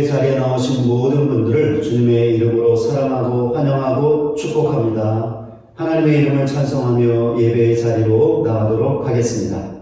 예배 자리에 나오신 모든 분들을 주님의 이름으로 사랑하고 환영하고 축복합니다. 하나님의 이름을 찬송하며 예배의 자리로 나가도록 하겠습니다.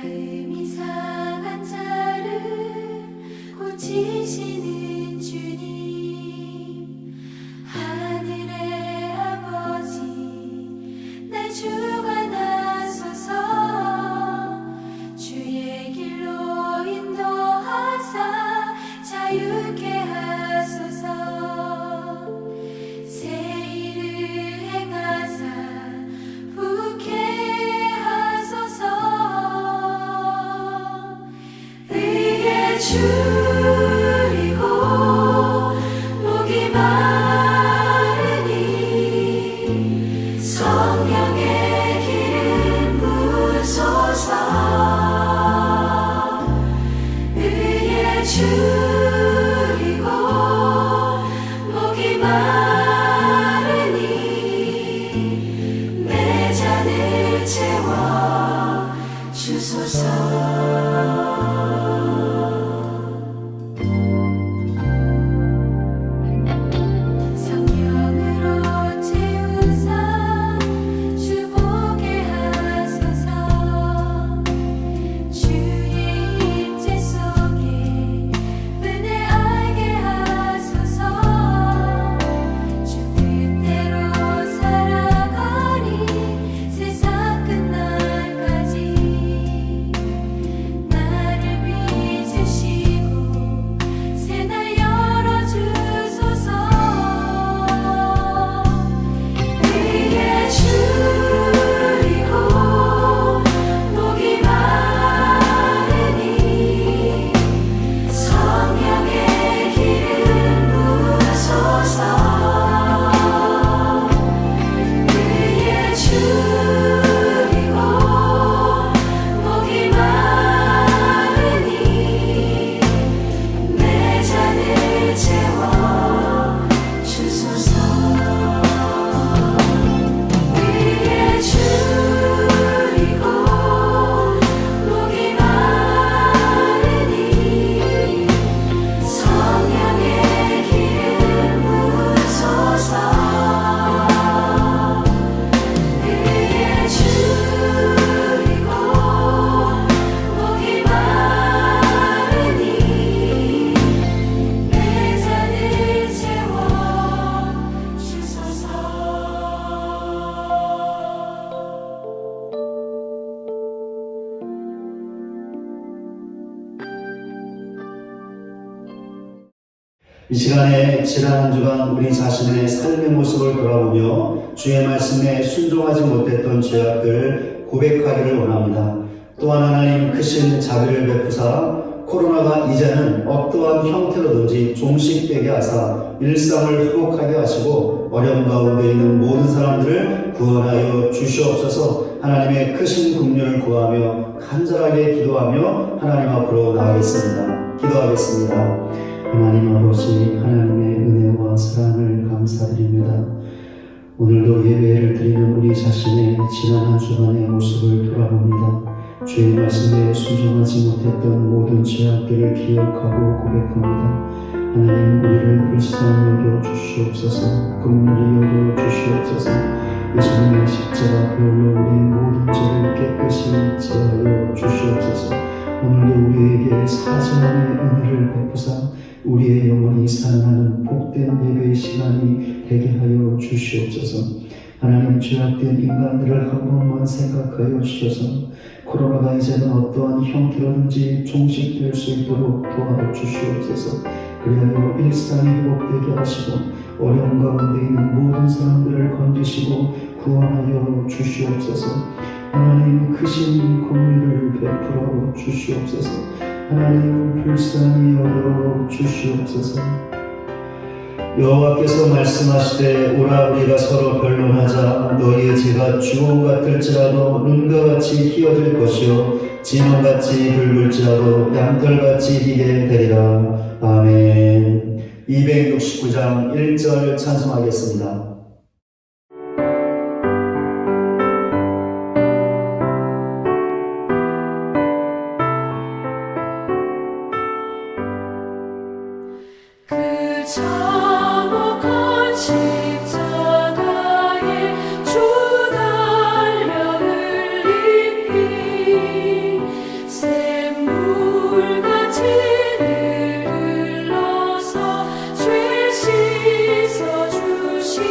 마음이 상한 자를 고치시는 주님, 하늘의 아버지 날 주관하소서. 줄이고 목이 마르니 성령의 기름 부으소서. 의에 줄이고 목이 마르니 내 잔을 채워 주소서. 성령으로 채우사 주보게 하소서. 주의 임재 속에 은혜 알게 하소서. 주 뜻대로 살아가니 세상 끝날까지 나를 빚으시고 새날 열어주소서. 의에 줄이고 목이 마르니 성령의 기름 부으소서. 의에 줄이고 목이 마르니 내 잔을 채워 주소서. 의에 줄이고 목이 마르니 성령의 기름 부으소서. 의에 줄이고 목이 마르니 내 잔을 채워 주소서. 이 시간에 지난 한 주간 우리 자신의 삶의 모습을 돌아보며 주의 말씀에 순종하지 못했던 죄악들 고백하기를 원합니다. 또한 하나님 크신 자비를 베푸사 코로나가 이제는 어떠한 형태로든지 종식되게 하사 일상을 회복하게 하시고 어려움 가운데 있는 모든 사람들을 구원하여 주시옵소서. 하나님의 크신 긍휼을 구하며 간절하게 기도하며 하나님 앞으로 나가겠습니다. 기도하겠습니다. 하나님 아버지, 하나님의 은혜와 사랑을 감사드립니다. 오늘도 예배를 드리는 우리 자신의 지난 한 주간의 모습을 돌아봅니다. 주의 말씀에 순종하지 못했던 모든 죄악들을 기억하고 고백합니다. 하나님, 우리를 불쌍히 여겨 주시옵소서. 긍휼히 여겨 주시옵소서. 예수님의 십자가 보혈로 우리의 모든 죄를 깨끗이 제하여 주시옵소서. 오늘도 우리에게 사자함의 은혜를 베푸사 우리의 영혼이 살아나는 복된 예배의 시간이 되게 하여 주시옵소서. 하나님, 죄악된 인간들을 한 번만 생각하여 주셔서 코로나가 이제는 어떠한 형태로든지 종식될 수 있도록 도와주시옵소서. 그리하여 일상이 회복되게 하시고 어려움 가운데 있는 모든 사람들을 건지시고 구원하여 주시옵소서. 하나님, 크신 긍휼을 베풀어 주시옵소서. 하나님, 불쌍히 여겨 주시옵소서. 여호와께서 말씀하시되 오라 우리가 서로 변론하자. 너희의 죄가 주홍 같을지라도 눈과 같이 희어질 것이요 진홍같이 붉을지라도 양털같이 희게 되리라. 아멘. 269장 1절 찬송하겠습니다. 그 참혹한 십자가에 주 달려 흘린 피 샘물같이 늘 흘러서 죄 씻어 주시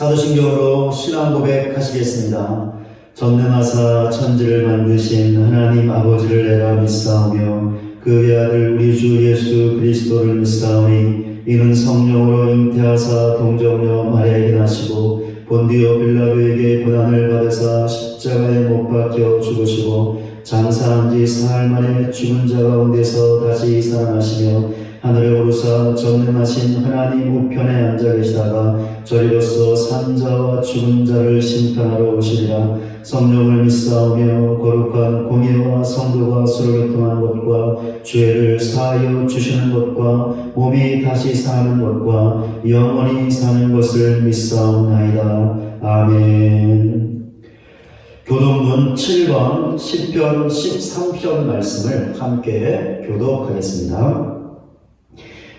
사도신경으로 신앙 고백하시겠습니다. 전능하사 천지를 만드신 하나님 아버지를 내가 믿사오며 그 외아들 우리 주 예수 그리스도를 믿사오니 이는 성령으로 잉태하사 동정녀 마리아에게 나시고 본디오 빌라도에게 고난을 받으사 십자가에 못 박혀 죽으시고 장사한 지 사흘 만에 죽은 자 가운데서 다시 살아나시며 하늘에 오르사 전능하신 하나님 우편에 앉아 계시다가 저리로서 산 자와 죽은 자를 심판하러 오시리라. 성령을 믿사오며 거룩한 공예와 성도가 서로 교통하는 것과 죄를 사하여 주시는 것과 몸이 다시 사는 것과 영원히 사는 것을 믿사옵나이다. 아멘. 교독문 7번 10편 13편 말씀을 함께 교독하겠습니다.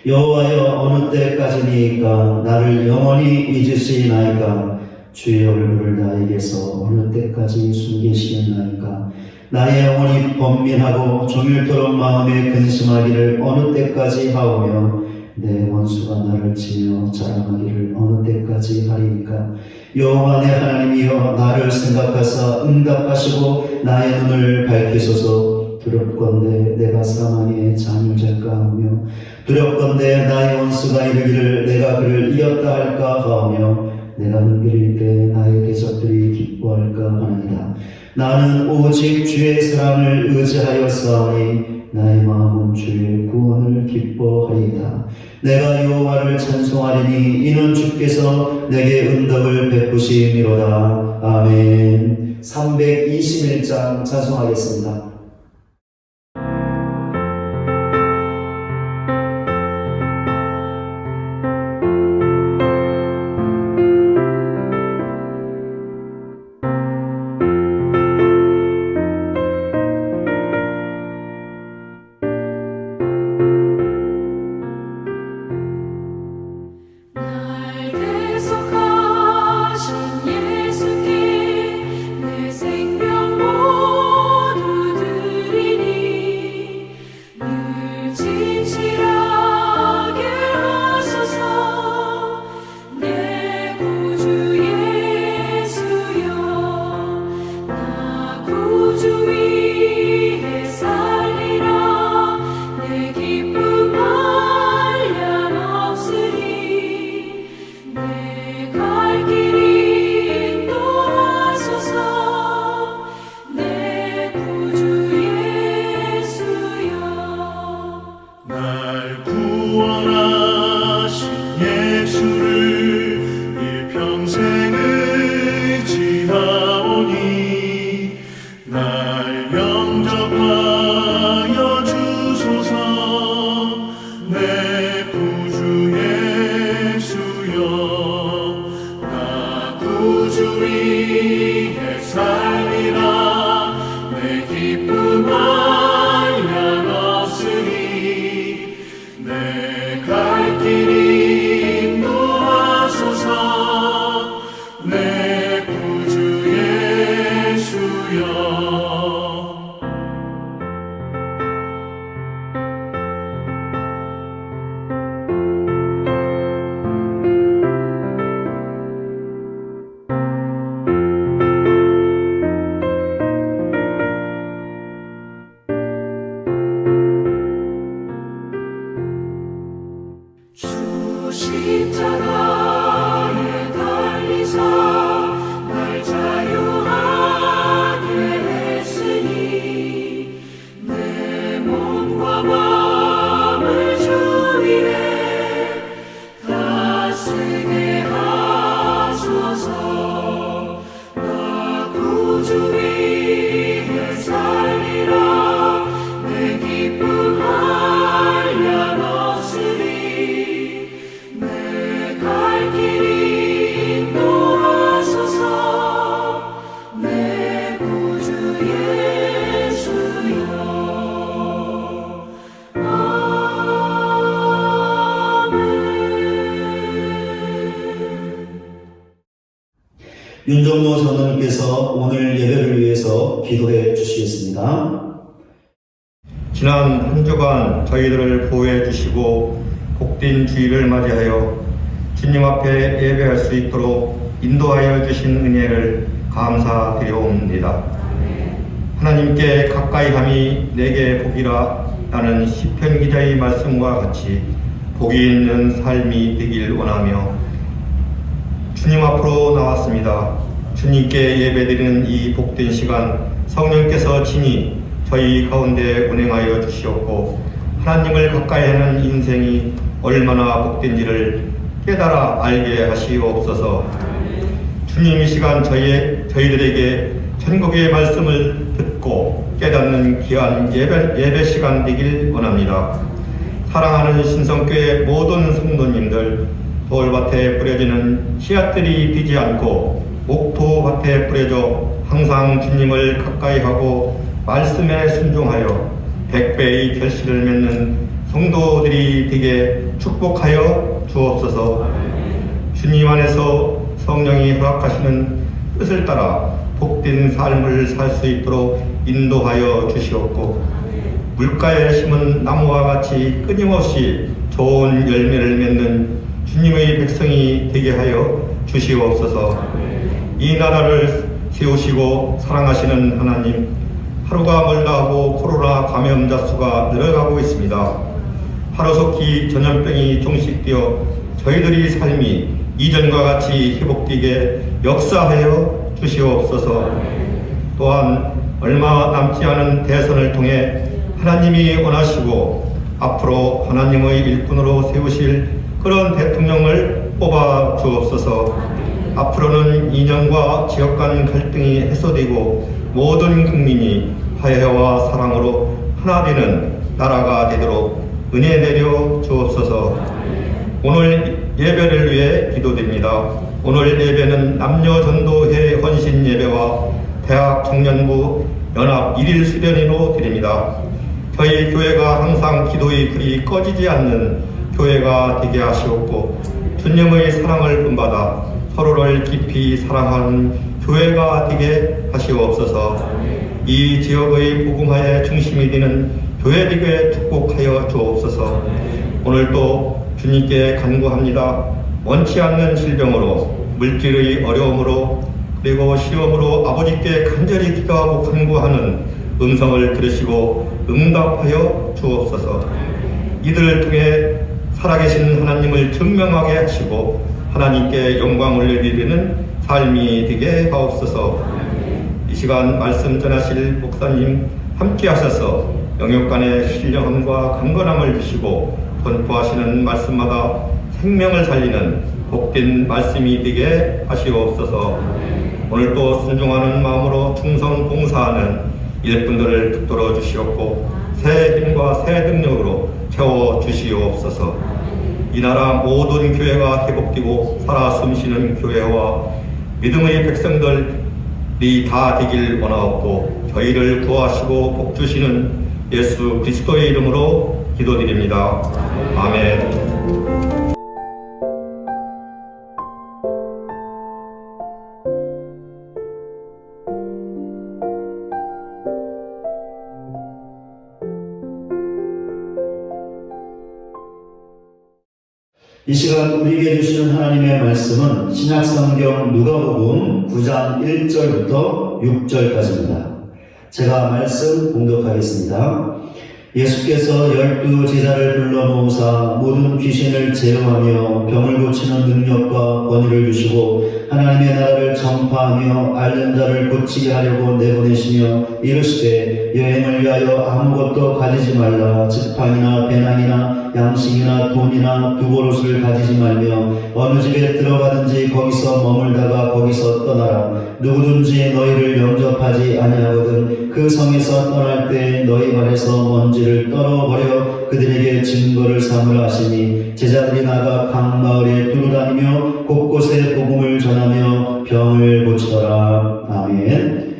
여호와여 어느 때까지니까 나를 영원히 잊으시나이까 주의 얼굴을 나에게서 어느 때까지 숨기시겠나이까 나의 영혼이 번민하고 종일토록 마음에 근심하기를 어느 때까지 하오며 내 원수가 나를 치며 자랑하기를 어느 때까지 하리이까 여호와 내 하나님이여 나를 생각하사 응답하시고 나의 눈을 밝히소서. 두렵건대 내가 사망의 잠을 잘까 하며 두렵건대 나의 원수가 이르기를 내가 그를 이겼다 할까 하며 내가 눈길일 때 나의 대적들이 기뻐할까 하나이다. 나는 오직 주의 사랑을 의지하였사오니 나의 마음은 주의 구원을 기뻐하리이다. 내가 여호와를 찬송하리니 이는 주께서 내게 은덕을 베푸심이로다. 아멘. 321장 찬송하겠습니다. 날 대속하신 예수께 내 생명 모두 드리니 늘 진실하게 하소서. 내 구주 예수여 나 구주 위에 살리라. 내 기쁨 한량 없으리. 내 갈 길 인도하소서. 내 구주 예수여 날 구원하신 예수를 일평생 의지하오니 날 영접하여 주소서. 내 구주 예수여 나 구주 위에 살리라. 내 기쁨 한량 없으리. 내 갈 길 인도하소서. 내 구주 예수여 주 십자가에 달리사 날 자유하게 했으니 내 몸과 마음을 주 위에 다 쓰게 하소서. 나 구주 위에 살리라. 내 기쁨 한량 없으리. 내 갈 길 인도하소서. 내 구주 예수여 아멘. 윤정모 전원님께서 오늘 예배를 위해서 기도해 주시겠습니다. 지난 한 주간 저희들을 보호해 주시고 복된 주일을 맞이하여 주님 앞에 예배할 수 있도록 인도하여 주신 은혜를 감사드려옵니다. 하나님께 가까이함이 내게 복이라 라는 시편 기자의 말씀과 같이 복이 있는 삶이 되길 원하며 주님 앞으로 나왔습니다. 주님께 예배드리는 이 복된 시간 성령께서 친히 저희 가운데 운행하여 주시옵고 하나님을 가까이하는 인생이 얼마나 복된지를 깨달아 알게 하시옵소서. 주님 이 시간 저희들에게 천국의 말씀을 듣고 깨닫는 귀한 예배 시간 되길 원합니다. 사랑하는 신성교회 모든 성도님들, 돌밭에 뿌려지는 씨앗들이 비지 않고 목토밭에 뿌려져 항상 주님을 가까이하고 말씀에 순종하여 100배의 결실을 맺는 성도들이 되게 축복하여 주옵소서. 주님 안에서 성령이 허락하시는 뜻을 따라 복된 삶을 살 수 있도록 인도하여 주시옵고 물가에 심은 나무와 같이 끊임없이 좋은 열매를 맺는 주님의 백성이 되게 하여 주시옵소서. 이 나라를 세우시고 사랑하시는 하나님, 하루가 멀다 하고 코로나 감염자 수가 늘어가고 있습니다. 하루속히 전염병이 종식되어 저희들의 삶이 이전과 같이 회복되게 역사하여 주시옵소서. 또한 얼마 남지 않은 대선을 통해 하나님이 원하시고 앞으로 하나님의 일꾼으로 세우실 그런 대통령을 뽑아 주옵소서. 앞으로는 이념과 지역 간 갈등이 해소되고 모든 국민이 화해와 사랑으로 하나 되는 나라가 되도록 은혜 내려 주옵소서. 오늘 예배를 위해 기도드립니다. 오늘 예배는 남녀전도회 헌신 예배와 대학 청년부 연합 1일 수련회로 드립니다. 저희 교회가 항상 기도의 불이 꺼지지 않는 교회가 되게 하시옵고 주님의 사랑을 본받아 서로를 깊이 사랑하는 교회가 되게 하시옵소서. 이 지역의 복음화의 중심이 되는 교회 되게 축복하여 주옵소서. 오늘도 주님께 간구합니다. 원치 않는 질병으로 물질의 어려움으로 그리고 시험으로 아버지께 간절히 기도하고 간구하는 음성을 들으시고 응답하여 주옵소서. 이들을 통해 살아계신 하나님을 증명하게 하시고 하나님께 영광을 올려드리는 삶이 되게 하옵소서. 이 시간 말씀 전하실 목사님 함께 하셔서 영역간의 신령함과 강건함을 주시고 선포하시는 말씀마다 생명을 살리는 복된 말씀이 되게 하시옵소서. 오늘도 순종하는 마음으로 충성 봉사하는 일꾼들을 붙들어 주시옵고 새 힘과 새 능력으로 채워 주시옵소서. 이 나라 모든 교회가 회복되고 살아 숨쉬는 교회와 믿음의 백성들이 다 되길 원하옵고 저희를 구하시고 복 주시는 예수 그리스도의 이름으로 기도드립니다. 아멘. 이 시간 우리에게 주시는 하나님의 말씀은 신약성경 누가복음 9장 1절부터 6절까지입니다. 제가 말씀 봉독하겠습니다. 예수께서 12 제자를 불러 모으사 모든 귀신을 제어하며 병을 고치는 능력과 권위를 주시고 하나님의 나라를 전파하며 앓는 자를 고치게 하려고 내보내시며 이르시되 여행을 위하여 아무것도 가지지 말라. 지팡이나 배낭이나 양식이나 돈이나 두보롯을 가지지 말며 어느 집에 들어가든지 거기서 머물다가 거기서 떠나라. 누구든지 너희를 영접하지 아니하거든 그 성에서 떠날 때 너희 발에서 먼지를 떨어버려 그들에게 증거를 삼으라 하시니 제자들이 나가 각 마을에 두루다니며 곳곳에 복음을 전하며 병을 고치더라. 아멘.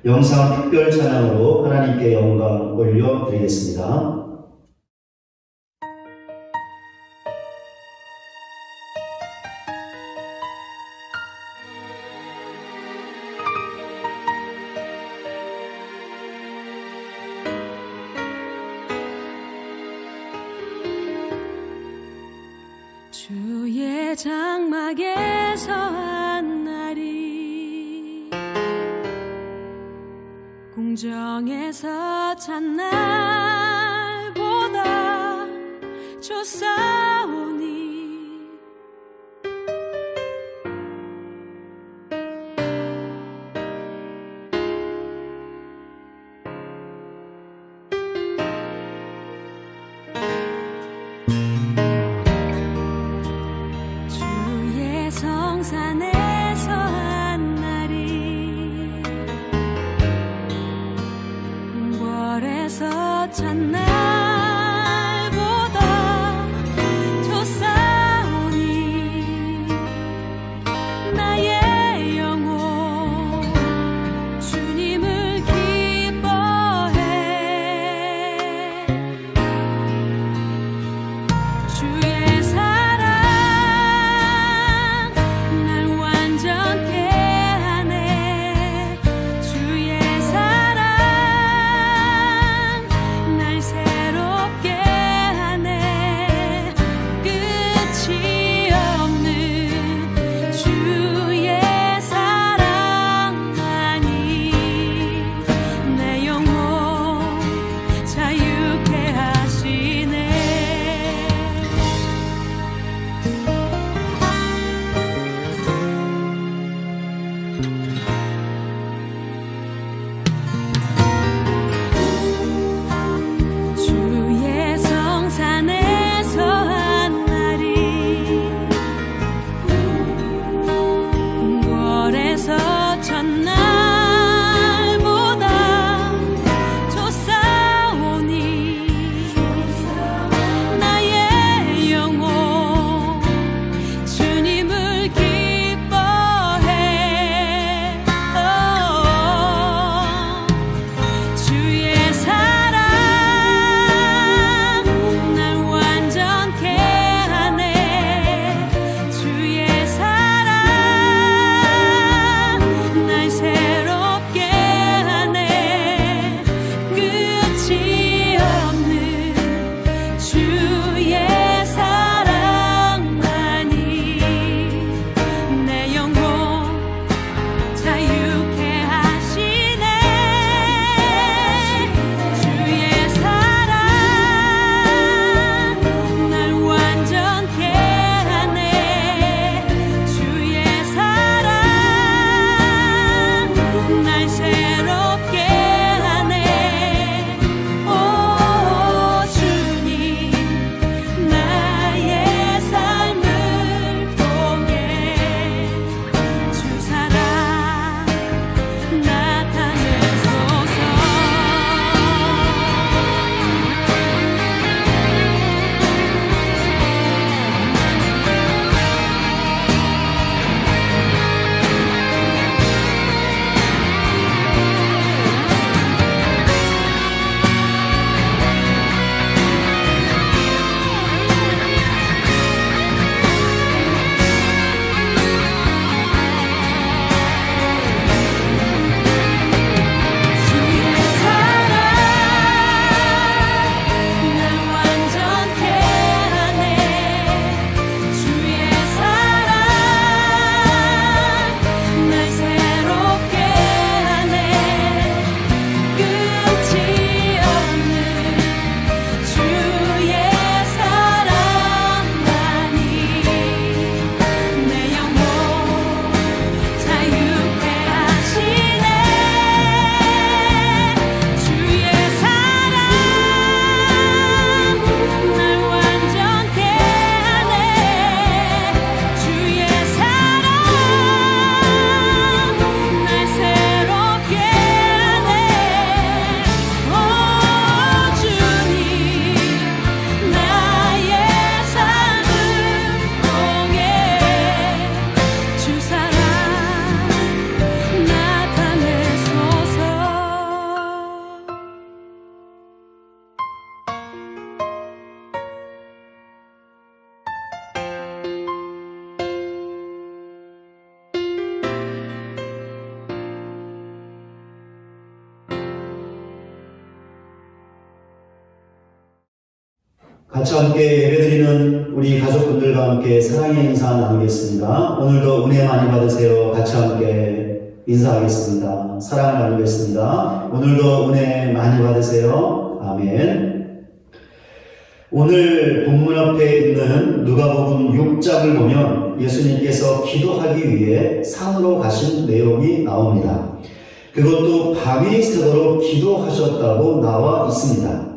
영상 특별 찬양으로 하나님께 영광 올려드리겠습니다. 주의 장막에서 한나 궁정에서 찬 날보다 좋사오니 주의 성산에서 한 날이 궁궐에서 찬 날보다 좋사오니 나의 영혼 주님을 기뻐해 주의 사랑 날 완전케 하네 주의 사랑 날 새롭게 하네 끝이 없는 주의 사랑만이 내 영혼 자유케 하시네 주의 성산에서 한 날이 궁궐에서 첫날보다 좋사오니 나의 영혼 주님을 기뻐해 주의 사랑 날 완전케 하네 주의 사랑 날 새롭게 하네 끝이 없는 주의 사랑만이 내 영혼 자유케 하시네 주의 사랑 날 완전케 하네 주의 사랑 날 새롭게 하네 오 주님 나의 삶을 통해 주 사랑 나타내소서 주의 사랑 날 완전케 하네 주의 사랑 날 새롭게 하네 끝이 없는 주의 사랑만이 내 영혼 자유케 하시네 주의 사랑 날 완전케 하네 주의 사랑 날 새롭게 하네 오 주님 나의 삶을 통해 주 사랑 나타내소서 같이 함께 예배드리는 우리 가족분들과 함께 사랑의 인사 나누겠습니다. 오늘도 은혜 많이 받으세요. 같이 함께 인사하겠습니다. 사랑을 나누겠습니다. 오늘도 은혜 많이 받으세요. 아멘. 오늘 본문 앞에 있는 누가복음 6장을 보면 예수님께서 기도하기 위해 산으로 가신 내용이 나옵니다. 그것도 밤이 새도록 기도하셨다고 나와 있습니다.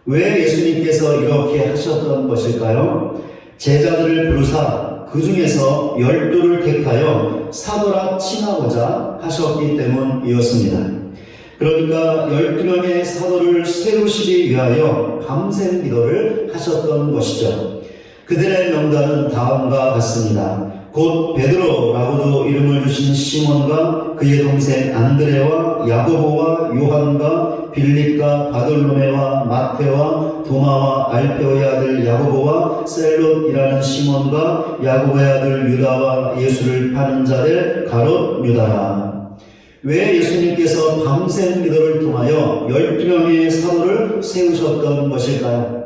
왜 예수님께서 이렇게 하셨던 것일까요? 제자들을 부르사 그 중에서 12를 택하여 사도라 칭하고자 하셨기 때문이었습니다. 그러니까 12명의 사도를 세우시기 위하여 밤샘 기도를 하셨던 것이죠. 그들의 명단은 다음과 같습니다. 곧 베드로라고도 이름을 주신 시몬과 그의 동생 안드레와 야고보와 요한과 빌립과 바돌로메와 마테와 도마와 알페오의 아들 야고보와 셀롯이라는 시몬과 야고보의 아들 유다와 예수를 파는 자들 가롯 유다라. 왜 예수님께서 밤샘 기도를 통하여 12명의 사도를 세우셨던 것일까요?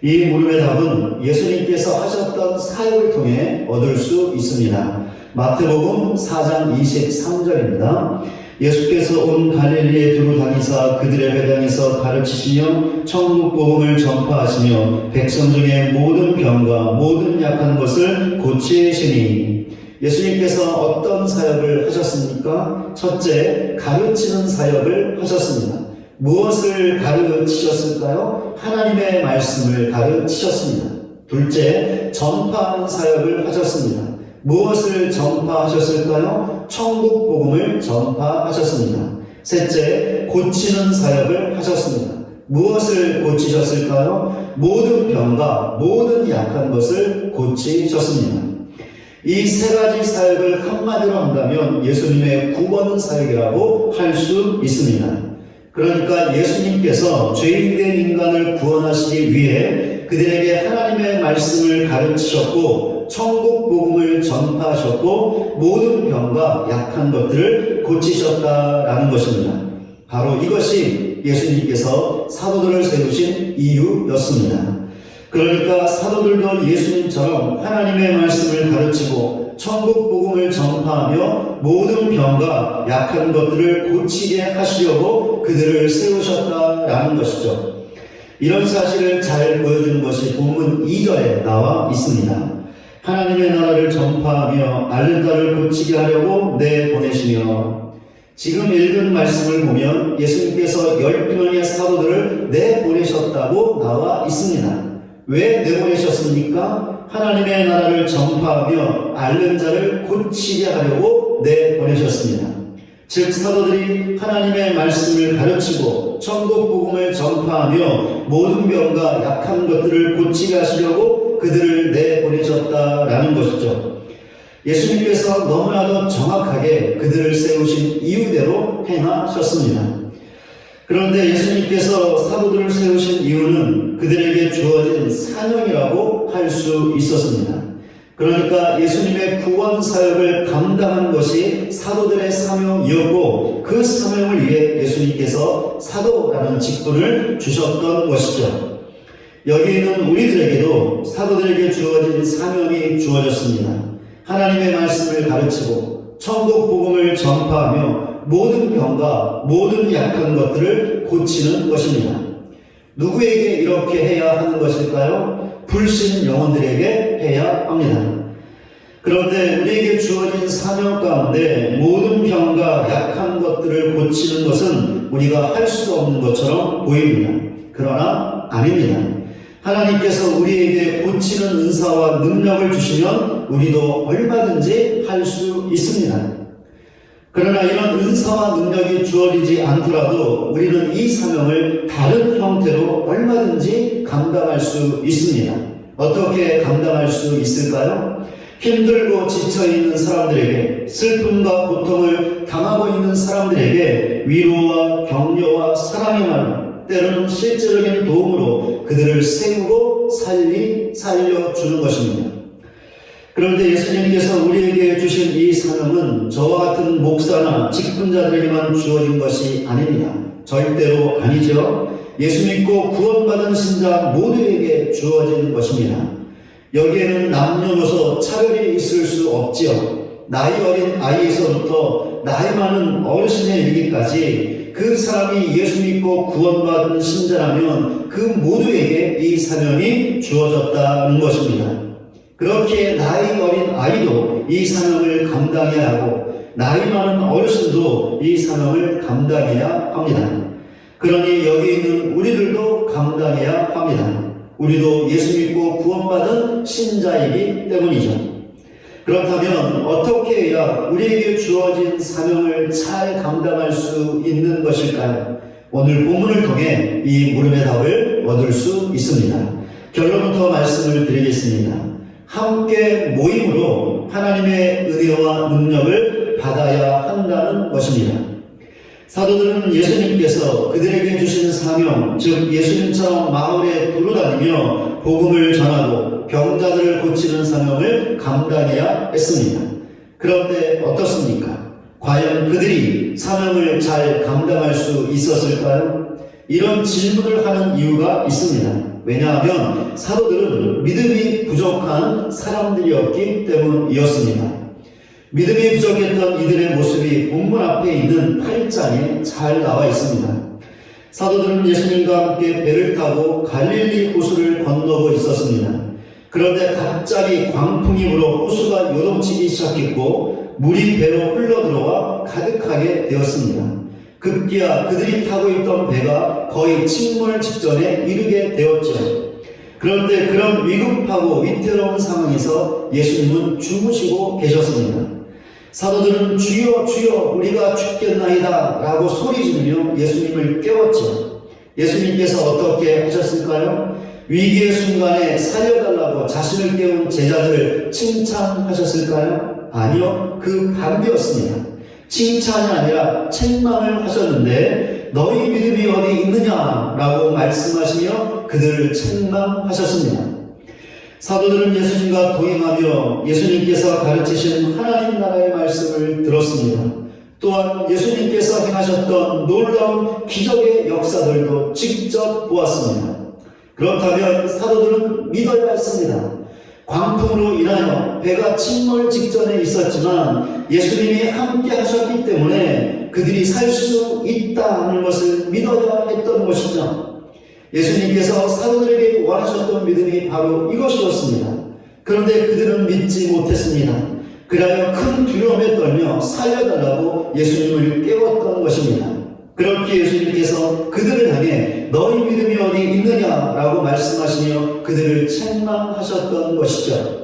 이 물음의 답은 예수님께서 하셨던 사역을 통해 얻을 수 있습니다. 마태복음 4장 23절입니다. 예수께서 온 갈릴리에 두루 다니사 그들의 회당에서 가르치시며 천국 복음을 전파하시며 백성 중에 모든 병과 모든 약한 것을 고치시니. 예수님께서 어떤 사역을 하셨습니까? 첫째, 가르치는 사역을 하셨습니다. 무엇을 가르치셨을까요? 하나님의 말씀을 가르치셨습니다. 둘째, 전파하는 사역을 하셨습니다. 무엇을 전파하셨을까요? 천국 복음을 전파하셨습니다. 셋째, 고치는 사역을 하셨습니다. 무엇을 고치셨을까요? 모든 병과 모든 약한 것을 고치셨습니다. 이 세 가지 사역을 한마디로 한다면 예수님의 구원 사역이라고 할 수 있습니다. 그러니까 예수님께서 죄인된 인간을 구원하시기 위해 그들에게 하나님의 말씀을 가르치셨고 천국 복음을 전파하셨고 모든 병과 약한 것들을 고치셨다라는 것입니다. 바로 이것이 예수님께서 사도들을 세우신 이유였습니다. 그러니까 사도들도 예수님처럼 하나님의 말씀을 가르치고 천국 복음을 전파하며 모든 병과 약한 것들을 고치게 하시려고 그들을 세우셨다라는 것이죠. 이런 사실을 잘 보여주는 것이 본문 2절에 나와 있습니다. 하나님의 나라를 전파하며 앓는 자를 고치게 하려고 내보내시며. 지금 읽은 말씀을 보면 예수님께서 12명의 사도들을 내보내셨다고 나와 있습니다. 왜 내보내셨습니까? 하나님의 나라를 전파하며 앓는 자를 고치게 하려고 내보내셨습니다. 즉 사도들이 하나님의 말씀을 가르치고 천국 복음을 전파하며 모든 병과 약한 것들을 고치게 하시려고 그들을 내보내셨다라는 것이죠. 예수님께서 너무나도 정확하게 그들을 세우신 이유대로 행하셨습니다. 그런데 예수님께서 사도들을 세우신 이유는 그들에게 주어진 사명이라고 할 수 있었습니다. 그러니까 예수님의 구원 사역을 감당하는 것이 사도들의 사명이었고 그 사명을 위해 예수님께서 사도라는 직분을 주셨던 것이죠. 여기 있는 우리들에게도 사도들에게 주어진 사명이 주어졌습니다. 하나님의 말씀을 가르치고 천국 복음을 전파하며 모든 병과 모든 약한 것들을 고치는 것입니다. 누구에게 이렇게 해야 하는 것일까요? 불신 영혼들에게 해야 합니다. 그런데 우리에게 주어진 사명 가운데 모든 병과 약한 것들을 고치는 것은 우리가 할 수 없는 것처럼 보입니다. 그러나 아닙니다. 하나님께서 우리에게 고치는 은사와 능력을 주시면 우리도 얼마든지 할 수 있습니다. 그러나 이런 은사와 능력이 주어지지 않더라도 우리는 이 사명을 다른 형태로 얼마든지 감당할 수 있습니다. 어떻게 감당할 수 있을까요? 힘들고 지쳐있는 사람들에게, 슬픔과 고통을 당하고 있는 사람들에게 위로와 격려와 사랑의 말, 때로는 실제적인 도움으로 그들을 세우고 살려주는 것입니다. 그런데 예수님께서 우리에게 주신 이 사명은 저와 같은 목사나 직분자들에게만 주어진 것이 아닙니다. 절대로 아니죠. 예수 믿고 구원받은 신자 모두에게 주어진 것입니다. 여기에는 남녀노소 차별이 있을 수 없지요. 나이 어린 아이에서부터 나이 많은 어르신에 이르기까지 그 사람이 예수 믿고 구원받은 신자라면 그 모두에게 이 사명이 주어졌다는 것입니다. 그렇게 나이 어린 아이도 이 사명을 감당해야 하고 나이 많은 어르신도 이 사명을 감당해야 합니다. 그러니 여기 있는 우리들도 감당해야 합니다. 우리도 예수 믿고 구원받은 신자이기 때문이죠. 그렇다면 어떻게 해야 우리에게 주어진 사명을 잘 감당할 수 있는 것일까요? 오늘 본문을 통해 이 물음의 답을 얻을 수 있습니다. 결론부터 말씀을 드리겠습니다. 함께 모임으로 하나님의 은혜와 능력을 받아야 한다는 것입니다. 사도들은 예수님께서 그들에게 주신 사명, 즉 예수님처럼 마을에 두루다니며 복음을 전하고 병자들을 고치는 사명을 감당해야 했습니다. 그런데 어떻습니까? 과연 그들이 사명을 잘 감당할 수 있었을까요? 이런 질문을 하는 이유가 있습니다. 왜냐하면 사도들은 믿음이 부족한 사람들이었기 때문이었습니다. 믿음이 부족했던 이들의 모습이 본문 앞에 있는 8장에 잘 나와 있습니다. 사도들은 예수님과 함께 배를 타고 갈릴리 호수를 건너고 있었습니다. 그런데 갑자기 광풍이 불어 호수가 요동치기 시작했고 물이 배로 흘러들어와 가득하게 되었습니다. 급기야 그들이 타고 있던 배가 거의 침몰 직전에 이르게 되었죠. 그런데 그런 위급하고 위태로운 상황에서 예수님은 주무시고 계셨습니다. 사도들은 주여 주여 우리가 죽겠나이다 라고 소리 지르며 예수님을 깨웠죠. 예수님께서 어떻게 하셨을까요? 위기의 순간에 살려달라고 자신을 깨운 제자들을 칭찬하셨을까요? 아니요, 그 반대였습니다. 칭찬이 아니라 책망을 하셨는데 너희 믿음이 어디 있느냐 라고 말씀하시며 그들을 책망하셨습니다. 사도들은 예수님과 동행하며 예수님께서 가르치신 하나님 나라의 말씀을 들었습니다. 또한 예수님께서 행하셨던 놀라운 기적의 역사들도 직접 보았습니다. 그렇다면 사도들은 믿어야 했습니다. 광풍으로 인하여 배가 침몰 직전에 있었지만 예수님이 함께 하셨기 때문에 그들이 살 수 있다는 것을 믿어야 했던 것이죠. 예수님께서 사도들에게 원하셨던 믿음이 바로 이것이었습니다. 그런데 그들은 믿지 못했습니다. 그래야 큰 두려움에 떨며 살려달라고 예수님을 깨웠던 것입니다. 그렇게 예수님께서 그들을 향해 너희 믿음이 어디 있느냐라고 말씀하시며 그들을 책망하셨던 것이죠.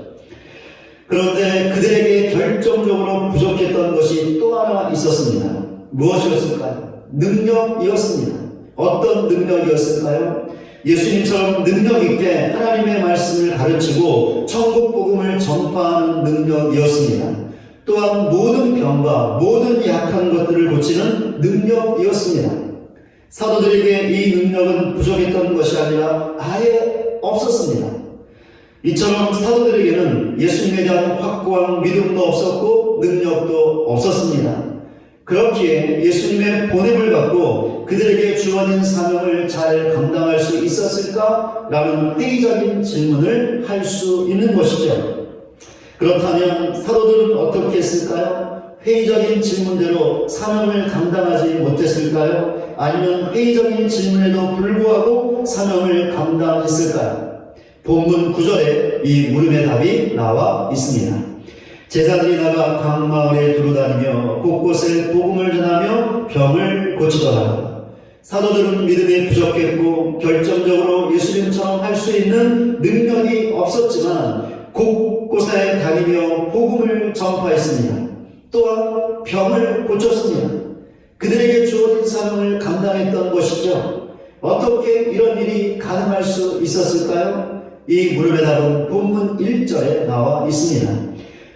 그런데 그들에게 결정적으로 부족했던 것이 또 하나 있었습니다. 무엇이었을까요? 능력이었습니다. 어떤 능력이었을까요? 예수님처럼 능력 있게 하나님의 말씀을 가르치고 천국 복음을 전파하는 능력이었습니다. 또한 모든 병과 모든 약한 것들을 고치는 능력이었습니다. 사도들에게 이 능력은 부족했던 것이 아니라 아예 없었습니다. 이처럼 사도들에게는 예수님에 대한 확고한 믿음도 없었고 능력도 없었습니다. 그렇기에 예수님의 보냄을 받고 그들에게 주어진 사명을 잘 감당할 수 있었을까라는 회의적인 질문을 할 수 있는 것이죠. 그렇다면 사도들은 어떻게 했을까요? 회의적인 질문대로 사명을 감당하지 못했을까요? 아니면 회의적인 질문에도 불구하고 사명을 감당했을까요? 본문 9절에 이 물음의 답이 나와 있습니다. 제자들이 나가 각 마을에 두루다니며 곳곳에 복음을 전하며 병을 고치더라. 사도들은 믿음이 부족했고 결정적으로 예수님처럼 할 수 있는 능력이 없었지만 곳곳에 다니며 복음을 전파했습니다. 또한 병을 고쳤습니다. 그들에게 주어진 사명을 감당했던 것이죠. 어떻게 이런 일이 가능할 수 있었을까요? 이 물음의 답은 본문 1절에 나와 있습니다.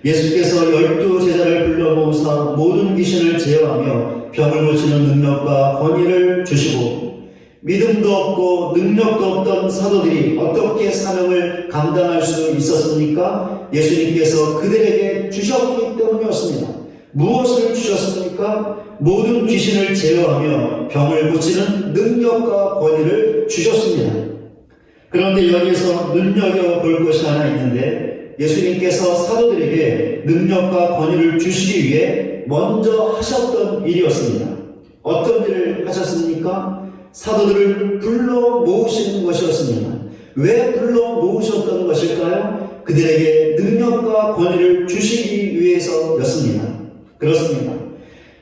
예수께서 12 제자를 불러 모으사 모든 귀신을 제어하며 병을 고치는 능력과 권위를 주시고 믿음도 없고 능력도 없던 사도들이 어떻게 사명을 감당할 수 있었습니까? 예수님께서 그들에게 주셨기 때문이었습니다. 무엇을 주셨습니까? 모든 귀신을 제어하며 병을 고치는 능력과 권위를 주셨습니다. 그런데 여기서 눈여겨볼 것이 하나 있는데 예수님께서 사도들에게 능력과 권위를 주시기 위해 먼저 하셨던 일이었습니다. 어떤 일을 하셨습니까? 사도들을 불러 모으시는 것이었습니다. 왜 불러 모으셨던 것일까요? 그들에게 능력과 권위를 주시기 위해서였습니다. 그렇습니다.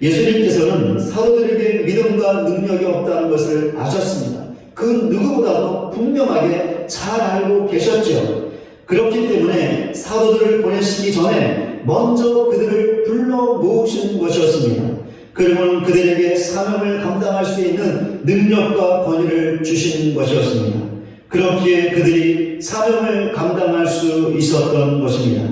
예수님께서는 사도들에게 믿음과 능력이 없다는 것을 아셨습니다. 그 누구보다도 분명하게 잘 알고 계셨죠. 그렇기 때문에 사도들을 보내시기 전에 먼저 그들을 불러 모으신 것이었습니다. 그리고는 그들에게 사명을 감당할 수 있는 능력과 권위를 주신 것이었습니다. 그렇기에 그들이 사명을 감당할 수 있었던 것입니다.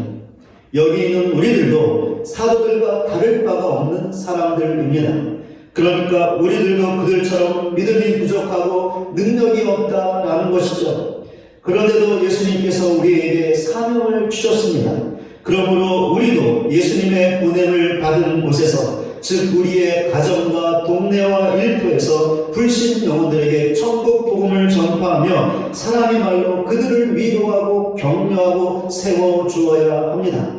여기 있는 우리들도 사도들과 다를 바가 없는 사람들입니다. 그러니까 우리들도 그들처럼 믿음이 부족하고 능력이 없다라는 것이죠. 그런데도 예수님께서 우리에게 사명을 주셨습니다. 그러므로 우리도 예수님의 보냄을 받은 곳에서, 즉 우리의 가정과 동네와 일터에서 불신 영혼들에게 천국 복음을 전파하며 사람의 말로 그들을 위로하고 격려하고 세워주어야 합니다.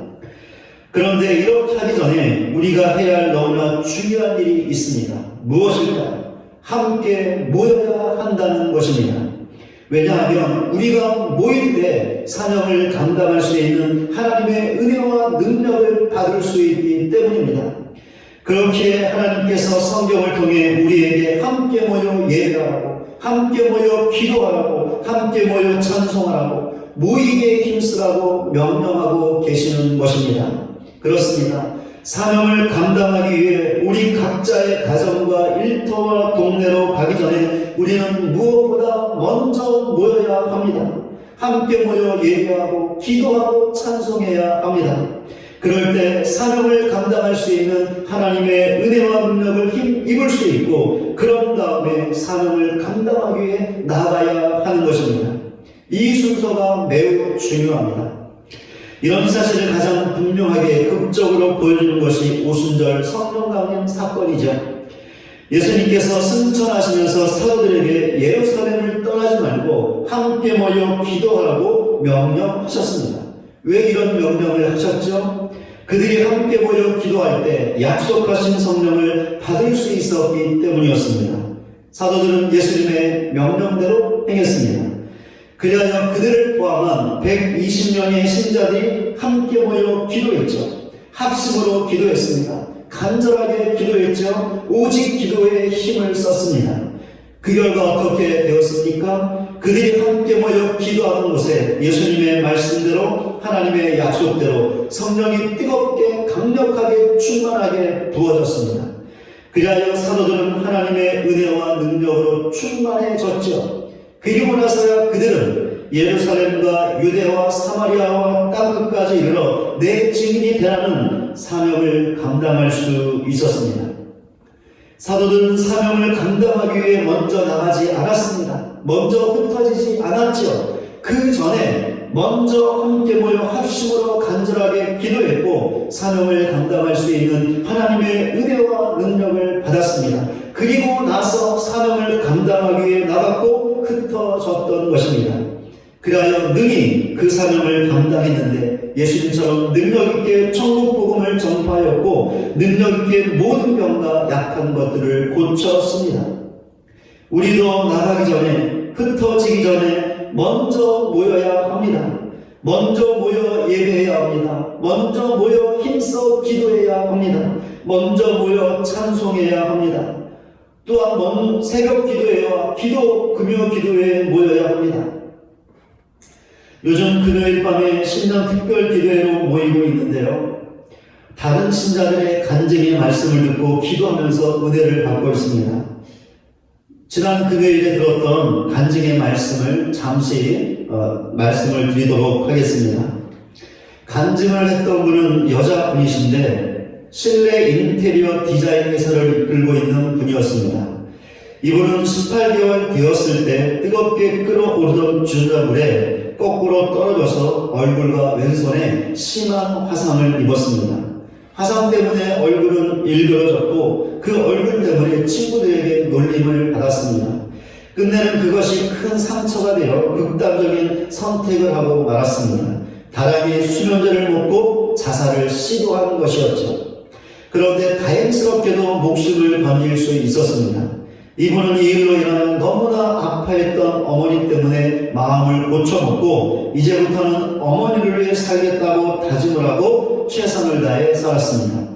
그런데 이렇게 하기 전에 우리가 해야 할 너무나 중요한 일이 있습니다. 무엇일까요? 함께 모여야 한다는 것입니다. 왜냐하면 우리가 모일 때 사명을 감당할 수 있는 하나님의 은혜와 능력을 받을 수 있기 때문입니다. 그렇기에 하나님께서 성경을 통해 우리에게 함께 모여 예배하라고, 함께 모여 기도하라고, 함께 모여 찬송하라고, 모이게 힘쓰라고 명령하고 계시는 것입니다. 그렇습니다. 사명을 감당하기 위해 우리 각자의 가정과 일터와 동네로 가기 전에 우리는 무엇보다 먼저 모여야 합니다. 함께 모여 예배하고 기도하고 찬송해야 합니다. 그럴 때 사명을 감당할 수 있는 하나님의 은혜와 능력을 힘입을 수 있고, 그런 다음에 사명을 감당하기 위해 나아가야 하는 것입니다. 이 순서가 매우 중요합니다. 이런 사실을 가장 분명하게 극적으로 보여주는 것이 오순절 성령 강림 사건이죠. 예수님께서 승천하시면서 사도들에게 예루살렘을 떠나지 말고 함께 모여 기도하라고 명령하셨습니다. 왜 이런 명령을 하셨죠? 그들이 함께 모여 기도할 때 약속하신 성령을 받을 수 있었기 때문이었습니다. 사도들은 예수님의 명령대로 행했습니다. 그리하여 그들을 포함한 120명의 신자들이 함께 모여 기도했죠. 합심으로 기도했습니다. 간절하게 기도했죠. 오직 기도에 힘을 썼습니다. 그 결과 어떻게 되었습니까? 그들이 함께 모여 기도하는 곳에 예수님의 말씀대로, 하나님의 약속대로 성령이 뜨겁게 강력하게 충만하게 부어졌습니다. 그리하여 사도들은 하나님의 은혜와 능력으로 충만해졌죠. 그리고 나서야 그들은 예루살렘과 유대와 사마리아와 땅끝까지 이르러 내 증인이 되라는 사명을 감당할 수 있었습니다. 사도들은 사명을 감당하기 위해 먼저 나가지 않았습니다. 먼저 흩어지지 않았죠. 그 전에 먼저 함께 모여 합심으로 간절하게 기도했고 사명을 감당할 수 있는 하나님의 은혜와 능력을 받았습니다. 그리고 나서 사명을 감당하기 위해 나갔고 흩어졌던 것입니다. 그리하여 능히 그 사명을 감당했는데 예수님처럼 능력있게 천국 복음을 전파하였고 능력있게 모든 병과 약한 것들을 고쳤습니다. 우리도 나가기 전에, 흩어지기 전에 먼저 모여야 합니다. 먼저 모여 예배해야 합니다. 먼저 모여 힘써 기도해야 합니다. 먼저 모여 찬송해야 합니다. 또한 새벽 기도회와 금요 기도회에 모여야 합니다. 요즘 금요일 밤에 신년 특별 기도회로 모이고 있는데요. 다른 신자들의 간증의 말씀을 듣고 기도하면서 은혜를 받고 있습니다. 지난 금요일에 들었던 간증의 말씀을 잠시 말씀을 드리도록 하겠습니다. 간증을 했던 분은 여자분이신데 실내 인테리어 디자인 회사를 이끌고 있는 분이었습니다. 이분은 18개월 되었을 때 뜨겁게 끓어오르던 주전자불에 거꾸로 떨어져서 얼굴과 왼손에 심한 화상을 입었습니다. 화상 때문에 얼굴은 일그러졌고 그 얼굴 때문에 친구들에게 놀림을 받았습니다. 끝내는 그것이 큰 상처가 되어 극단적인 선택을 하고 말았습니다. 다행히 수면제를 먹고 자살을 시도한 것이었죠. 그런데 다행스럽게도 목숨을 건질 수 있었습니다. 이분은 이 일로 인하여 너무나 아파했던 어머니 때문에 마음을 고쳐먹고 이제부터는 어머니를 위해 살겠다고 다짐을 하고 최선을 다해 살았습니다.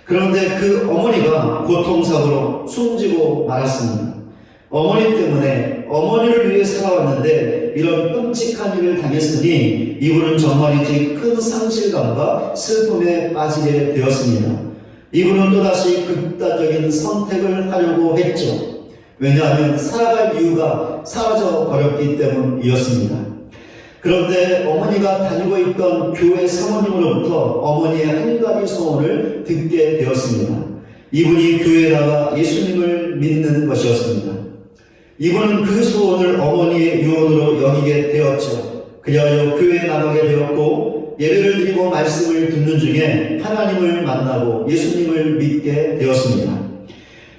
그런데 그 어머니가 교통사고로 숨지고 말았습니다. 어머니 때문에 어머니를 위해 살아왔는데 이런 끔찍한 일을 당했으니 이분은 정말이지 큰 상실감과 슬픔에 빠지게 되었습니다. 이분은 또다시 극단적인 선택을 하려고 했죠. 왜냐하면 살아갈 이유가 사라져 버렸기 때문이었습니다. 그런데 어머니가 다니고 있던 교회 사모님으로부터 어머니의 한 가지 소원을 듣게 되었습니다. 이분이 교회에 나가 예수님을 믿는 것이었습니다. 이분은 그 소원을 어머니의 유언으로 여기게 되었죠. 그리하여 교회에 나가게 되었고 예배를 드리고 말씀을 듣는 중에 하나님을 만나고 예수님을 믿게 되었습니다.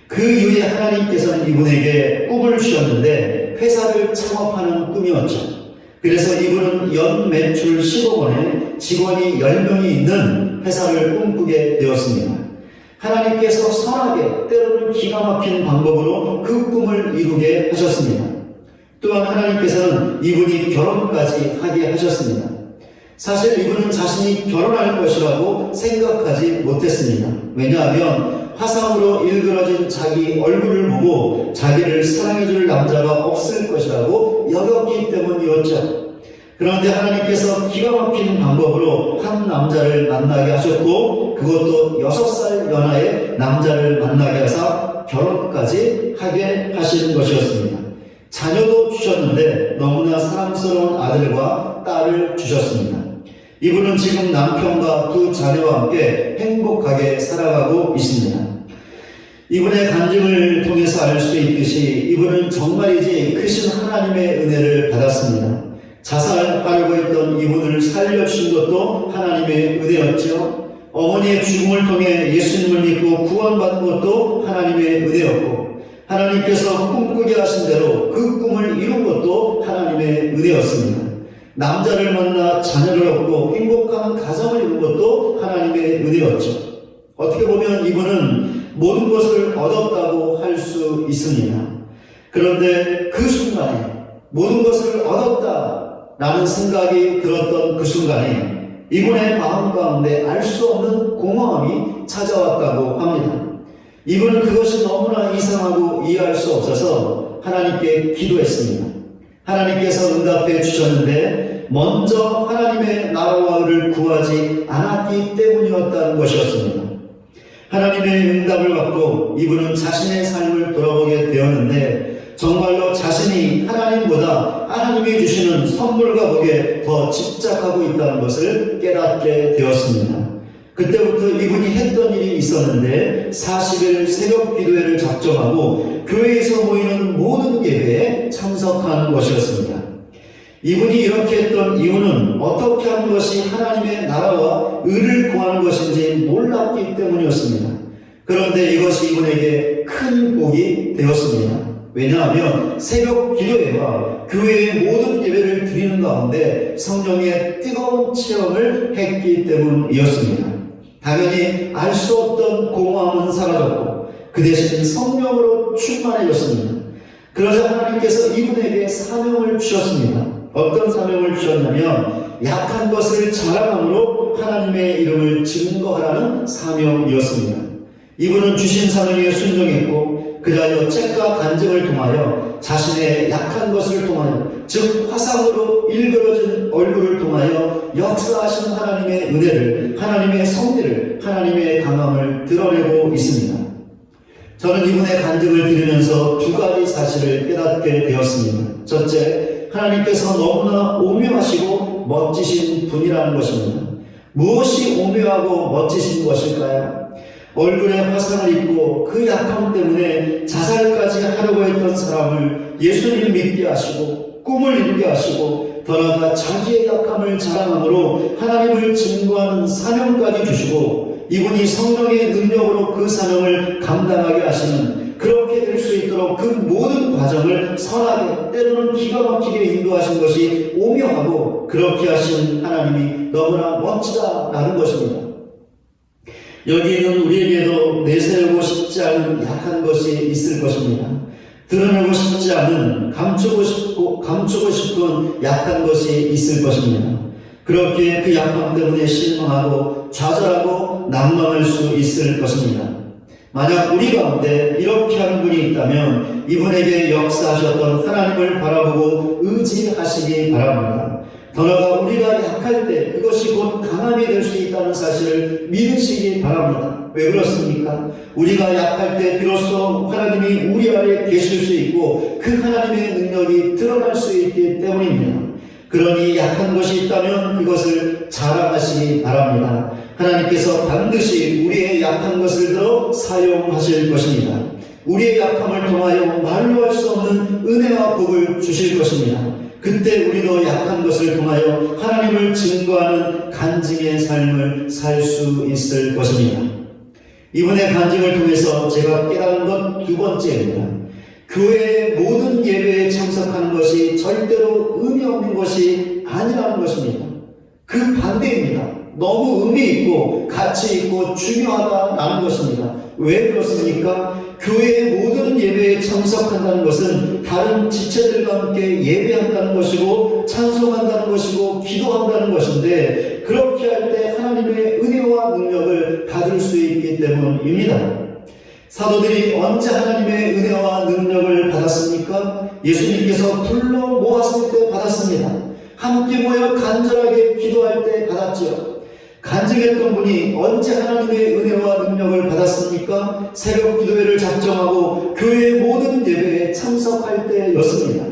그 이후에 하나님께서는 이분에게 꿈을 주셨는데 회사를 창업하는 꿈이었죠. 그래서 이분은 연 매출 10억 원에 직원이 10명이 있는 회사를 꿈꾸게 되었습니다. 하나님께서 선하게 때로는 기가 막힌 방법으로 그 꿈을 이루게 하셨습니다. 또한 하나님께서는 이분이 결혼까지 하게 하셨습니다. 사실 이분은 자신이 결혼할 것이라고 생각하지 못했습니다. 왜냐하면 화상으로 일그러진 자기 얼굴을 보고 자기를 사랑해줄 남자가 없을 것이라고 여겼기 때문이었죠. 그런데 하나님께서 기가 막힌 방법으로 한 남자를 만나게 하셨고 그것도 6살 연하의 남자를 만나게 하사 결혼까지 하게 하신 것이었습니다. 자녀도 주셨는데 너무나 사랑스러운 아들과 딸을 주셨습니다. 이분은 지금 남편과 두 자녀와 함께 행복하게 살아가고 있습니다. 이분의 간증을 통해서 알 수 있듯이 이분은 정말이지 크신 하나님의 은혜를 받았습니다. 자살하려고 했던 이분을 살려주신 것도 하나님의 은혜였죠. 어머니의 죽음을 통해 예수님을 믿고 구원받은 것도 하나님의 은혜였고 하나님께서 꿈꾸게 하신 대로 그 꿈을 이룬 것도 하나님의 은혜였습니다. 남자를 만나 자녀를 얻고 행복한 가정을 이룬 것도 하나님의 은혜였죠. 어떻게 보면 이분은 모든 것을 얻었다고 할 수 있습니다. 그런데 그 순간에 모든 것을 얻었다라는 생각이 들었던 그 순간에 이분의 마음 가운데 알 수 없는 공허함이 찾아왔다고 합니다. 이분은 그것이 너무나 이상하고 이해할 수 없어서 하나님께 기도했습니다. 하나님께서 응답해 주셨는데 먼저 하나님의 나라와 의를 구하지 않았기 때문이었다는 것이었습니다. 하나님의 응답을 받고 이분은 자신의 삶을 돌아보게 되었는데 정말로 자신이 하나님보다 하나님이 주시는 선물과 복에 더 집착하고 있다는 것을 깨닫게 되었습니다. 그때부터 이분이 했던 일이 있었는데 40일 새벽 기도회를 작정하고 교회에서 모이는 모든 예배에 참석하는 것이었습니다. 이분이 이렇게 했던 이유는 어떻게 하는 것이 하나님의 나라와 의를 구하는 것인지 몰랐기 때문이었습니다. 그런데 이것이 이분에게 큰 복이 되었습니다. 왜냐하면 새벽 기도회와 교회의 모든 예배를 드리는 가운데 성령의 뜨거운 체험을 했기 때문이었습니다. 당연히 알 수 없던 공허함은 사라졌고 그 대신 성령으로 충만해졌습니다. 그러자 하나님께서 이분에게 사명을 주셨습니다. 어떤 사명을 주셨냐면 약한 것을 자랑함으로 하나님의 이름을 증거하라는 사명이었습니다. 이분은 주신 사명에 순종했고 그리하여 책과 간증을 통하여 자신의 약한 것을 통하여 즉 화상으로 일그러진 얼굴을 통하여 역사하신 하나님의 은혜를 하나님의 섭리를 하나님의 강함을 드러내고 있습니다. 저는 이분의 간증을 들으면서 두 가지 사실을 깨닫게 되었습니다. 첫째, 하나님께서 너무나 오묘하시고 멋지신 분이라는 것입니다. 무엇이 오묘하고 멋지신 것일까요? 얼굴에 화상을 입고 그 약함 때문에 자살까지 하려고 했던 사람을 예수님 믿게 하시고 꿈을 이루게 하시고 더 나아가 자기의 약함을 자랑함으로 하나님을 증거하는 사명까지 주시고 이분이 성령의 능력으로 그 사명을 감당하게 하시는 그렇게 될 수 있도록 그 모든 과정을 선하게 때로는 기가 막히게 인도하신 것이 오묘하고 그렇게 하신 하나님이 너무나 멋지다라는 것입니다. 여기 있는 우리에게도 내세우고 싶지 않은 약한 것이 있을 것입니다. 드러내고 싶지 않은, 감추고 싶은 약한 것이 있을 것입니다. 그렇게 그 약함 때문에 실망하고 좌절하고 낭망할 수 있을 것입니다. 만약 우리 가운데 이렇게 하는 분이 있다면 이분에게 역사하셨던 하나님을 바라보고 의지하시기 바랍니다. 더 나아가 우리가 약할 때 그것이 곧 강함이 될 수 있다는 사실을 믿으시기 바랍니다. 왜 그렇습니까? 우리가 약할 때 비로소 하나님이 우리 안에 계실 수 있고 그 하나님의 능력이 드러날 수 있기 때문입니다. 그러니 약한 것이 있다면 그것을 자랑하시기 바랍니다. 하나님께서 반드시 우리의 약한 것을 들어 사용하실 것입니다. 우리의 약함을 통하여 말로 할 수 없는 은혜와 복을 주실 것입니다. 그때 우리도 약한 것을 통하여 하나님을 증거하는 간증의 삶을 살 수 있을 것입니다. 이번의 간증을 통해서 제가 깨달은 것 두 번째입니다. 교회의 모든 예배에 참석하는 것이 절대로 의미 없는 것이 아니라는 것입니다. 그 반대입니다. 너무 의미 있고 가치 있고 중요하다라는 것입니다. 왜 그렇습니까? 교회의 모든 예배에 참석한다는 것은 다른 지체들과 함께 예배한다는 것이고 찬송한다는 것이고 기도한다는 것인데 그렇게 할 때 하나님의 은혜와 능력을 받을 수 있기 때문입니다. 사도들이 언제 하나님의 은혜와 능력을 받았습니까? 예수님께서 불러 모았을 때 받았습니다. 함께 모여 간절하게 기도할 때 받았죠. 간증했던 분이 언제 하나님의 은혜와 능력을 받았습니까? 새벽 기도회를 작정하고 교회의 모든 예배에 참석할 때였습니다.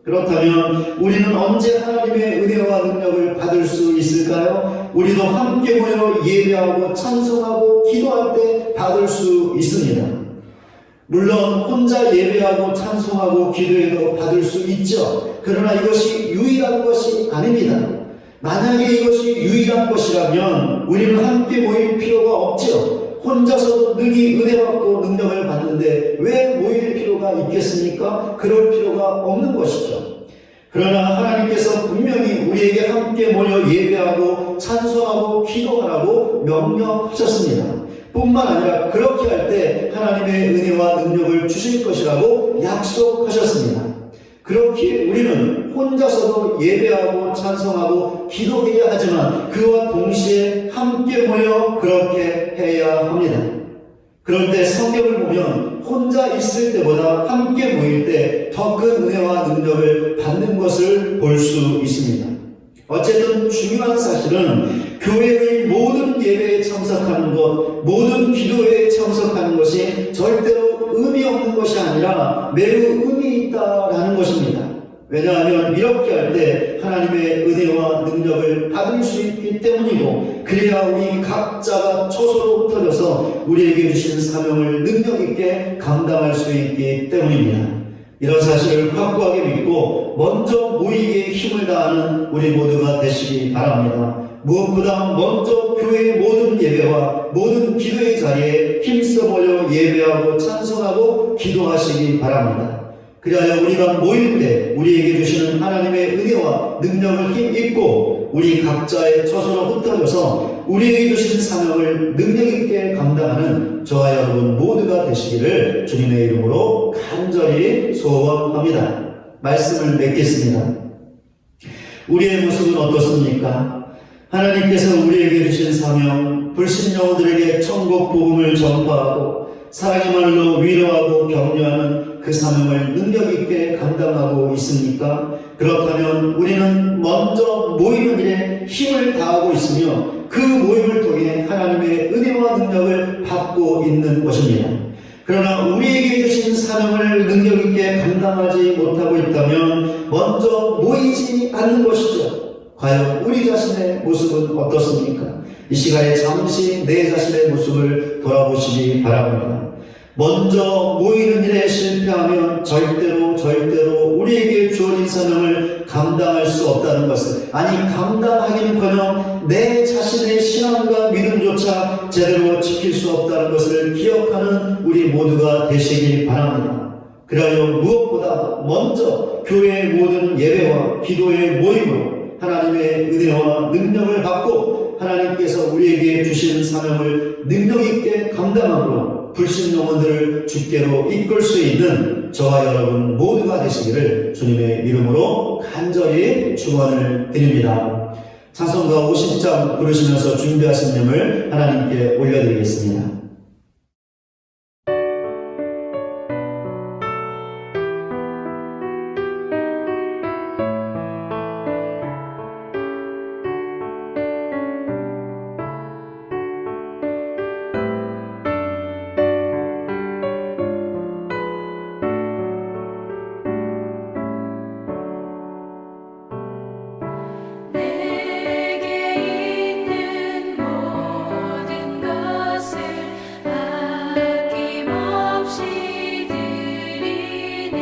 그렇다면 우리는 언제 하나님의 은혜와 능력을 받을 수 있을까요? 우리도 함께 모여 예배하고 찬송하고 기도할 때 받을 수 있습니다. 물론 혼자 예배하고 찬송하고 기도해도 받을 수 있죠. 그러나 이것이 유일한 것이 아닙니다. 만약에 이것이 유일한 것이라면 우리는 함께 모일 필요가 없죠. 혼자서도 능히 은혜받고 능력을 받는데 왜 모일 필요가 있겠습니까? 그럴 필요가 없는 것이죠. 그러나 하나님께서 분명히 우리에게 함께 모여 예배하고 찬송하고 기도하라고 명령하셨습니다. 뿐만 아니라 그렇게 할 때 하나님의 은혜와 능력을 주실 것이라고 약속하셨습니다. 그렇기에 우리는 혼자서도 예배하고 찬송하고 기도해야 하지만 그와 동시에 함께 모여 그렇게 해야 합니다. 그런데 성경을 보면 혼자 있을 때보다 함께 모일 때 더 큰 은혜와 능력을 받는 것을 볼 수 있습니다. 어쨌든 중요한 사실은 교회의 모든 예배에 참석하는 것, 모든 기도회에 참석하는 것이 절대로 의미 없는 것이 아니라 매우 의미 있다라는 것입니다. 왜냐하면 이렇게 할 때 하나님의 은혜와 능력을 받을 수 있기 때문이고 그래야 우리 각자가 초소로 흩어져서 우리에게 주신 사명을 능력 있게 감당할 수 있기 때문입니다. 이런 사실을 확고하게 믿고 먼저 모이기에 힘을 다하는 우리 모두가 되시기 바랍니다. 무엇보다 먼저 교회의 모든 예배와 모든 기도의 자리에 힘써 모여 예배하고 찬송하고 기도하시기 바랍니다. 그리하여 우리가 모일 때 우리에게 주시는 하나님의 은혜와 능력을 힘입고 우리 각자의 처소로 흩어져서 우리에게 주신 사명을 능력 있게 감당하는 저와 여러분 모두가 되시기를 주님의 이름으로 간절히 소원합니다. 말씀을 맺겠습니다. 우리의 모습은 어떻습니까? 하나님께서 우리에게 주신 사명, 불신 영혼들에게 천국 복음을 전파하고 사랑의 말로 위로하고 격려하는 그 사명을 능력 있게 감당하고 있습니까? 그렇다면 우리는 먼저 모이는 일에 힘을 다하고 있으며 그 모임을 통해 하나님의 은혜와 능력을 받고 있는 것입니다. 그러나 우리에게 주신 사명을 능력 있게 감당하지 못하고 있다면 먼저 모이지 않는 것이죠. 과연 우리 자신의 모습은 어떻습니까? 이 시간에 잠시 내 자신의 모습을 돌아보시기 바랍니다. 먼저 모이는 일에 실패하면 절대로 우리에게 주어진 사명을 감당할 수 없다는 것을, 아니 감당하기는커녕 내 자신의 신앙과 믿음조차 제대로 지킬 수 없다는 것을 기억하는 우리 모두가 되시기 바랍니다. 그리하여 무엇보다 먼저 교회의 모든 예배와 기도의 모임으로 하나님의 은혜와 능력을 받고 하나님께서 우리에게 주신 사명을 능력 있게 감당하고 불신 영혼들을 주께로 이끌 수 있는 저와 여러분 모두가 되시기를 주님의 이름으로 간절히 축원을 드립니다. 찬송가 50장 부르시면서 준비하신 예물 하나님께 올려드리겠습니다. 내게 있는 모든 것을 아낌없이 드리네.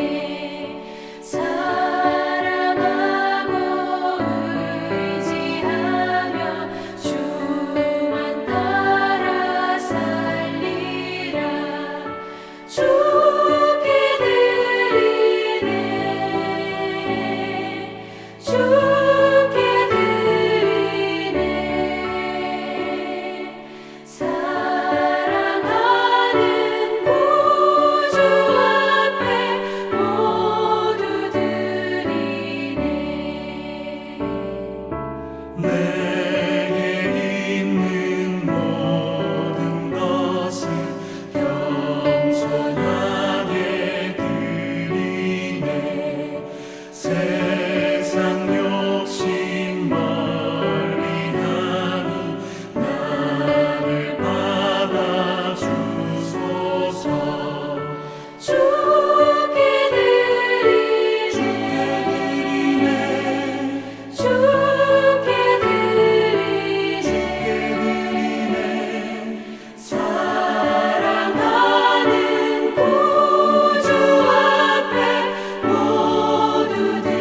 사랑하고 의지하며 주만 따라 살리라. 주께 드리네. 주께 드리네. 사랑하는 구주 앞에 모두 드리네. 내게 있는 모든 것을 겸손하게 드리네. 세상 욕심 멀리하니 나를 받아주소서. 주께 드리네. 주께 드리네. 사랑하는 구주 앞에 모두 드리네.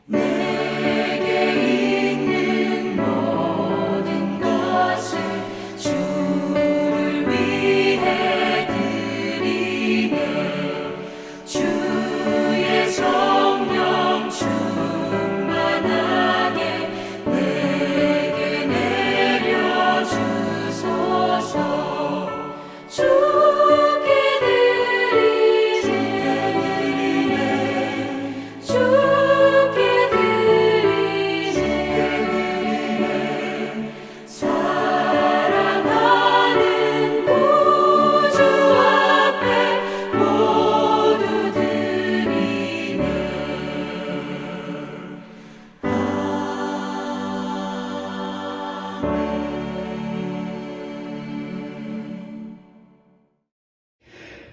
내게 있는 모든 것을 주를 위해 드리네. 주의 성령 충만하게 내게 내려주소서. 주께 드리네. 주께 드리네. 사랑하는 구주 앞에 모두 드리네.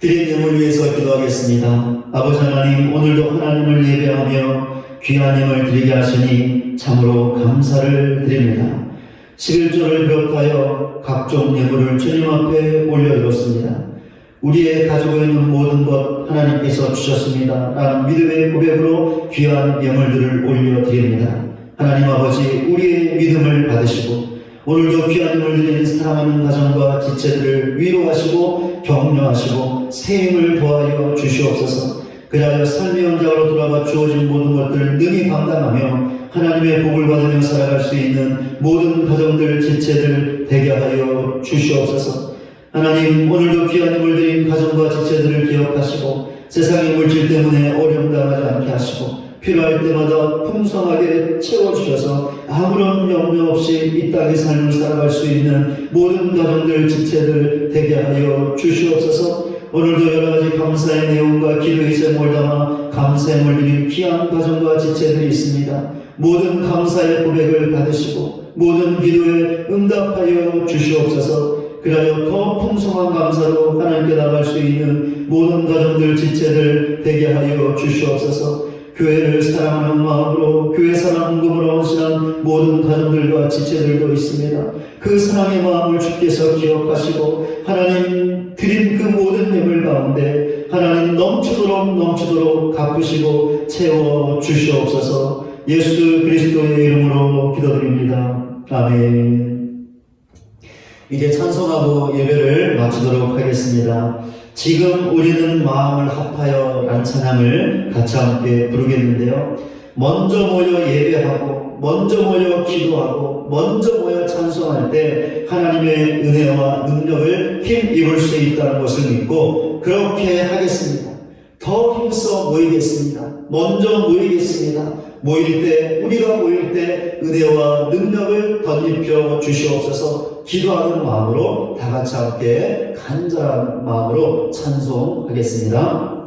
드린 예물 위해서 기도하겠습니다. 아버지 하나님, 오늘도 하나님을 예배하며 귀한 예물 드리게 하시니 참으로 감사를 드립니다. 11조를 비롯하여 각종 예물을 주님 앞에 올려드렸습니다. 우리의 가지고 있는 모든 것 하나님께서 주셨습니다. 라는 믿음의 고백으로 귀한 예물들을 올려드립니다. 하나님 아버지, 우리의 믿음을 받으시고 오늘도 귀한 예물 드린 사랑하는 가정과 지체들을 위로하시고 격려하시고 새 힘을 더하여 주시옵소서. 그리하여 삶의 현장으로 돌아가 주어진 모든 것들을 능히 감당하며 하나님의 복을 받으며 살아갈 수 있는 모든 가정들, 지체들 되게 하여 주시옵소서. 하나님, 오늘도 귀한 힘을 드린 가정과 지체들을 기억하시고 세상의 물질 때문에 어려움 당하지 않게 하시고 필요할 때마다 풍성하게 채워주셔서 아무런 염려 없이 이 땅의 삶을 살아갈 수 있는 모든 가정들, 지체들 되게 하여 주시옵소서. 오늘도 여러가지 감사의 내용과 기도의 제목을 담아 감사의 물 드린 귀한 가정과 지체들이 있습니다. 모든 감사의 고백을 받으시고 모든 기도에 응답하여 주시옵소서. 그리하여 더 풍성한 감사로 하나님께 나갈 수 있는 모든 가정들, 지체들 되게 하여 주시옵소서. 교회를 사랑하는 마음으로 교회 사랑 헌금으로 헌신한 모든 가정들과 지체들도 있습니다. 그 사랑의 마음을 주께서 기억하시고 하나님 드린 그 모든 예물 가운데 하나님 넘치도록 갚으시고 채워 주시옵소서. 예수 그리스도의 이름으로 기도드립니다. 아멘. 이제 찬송하고 예배를 마치도록 하겠습니다. 지금 우리는 마음을 합하여 라는 찬양을 같이 함께 부르겠는데요. 먼저 모여 예배하고 먼저 모여 기도하고 먼저 모여 찬송할 때 하나님의 은혜와 능력을 힘입을 수 있다는 것을 믿고 그렇게 하겠습니다. 더 힘써 모이겠습니다. 먼저 모이겠습니다. 우리가 모일 때 은혜와 능력을 덧입혀 주시옵소서. 기도하는 마음으로 다 같이 함께 간절한 마음으로 찬송하겠습니다.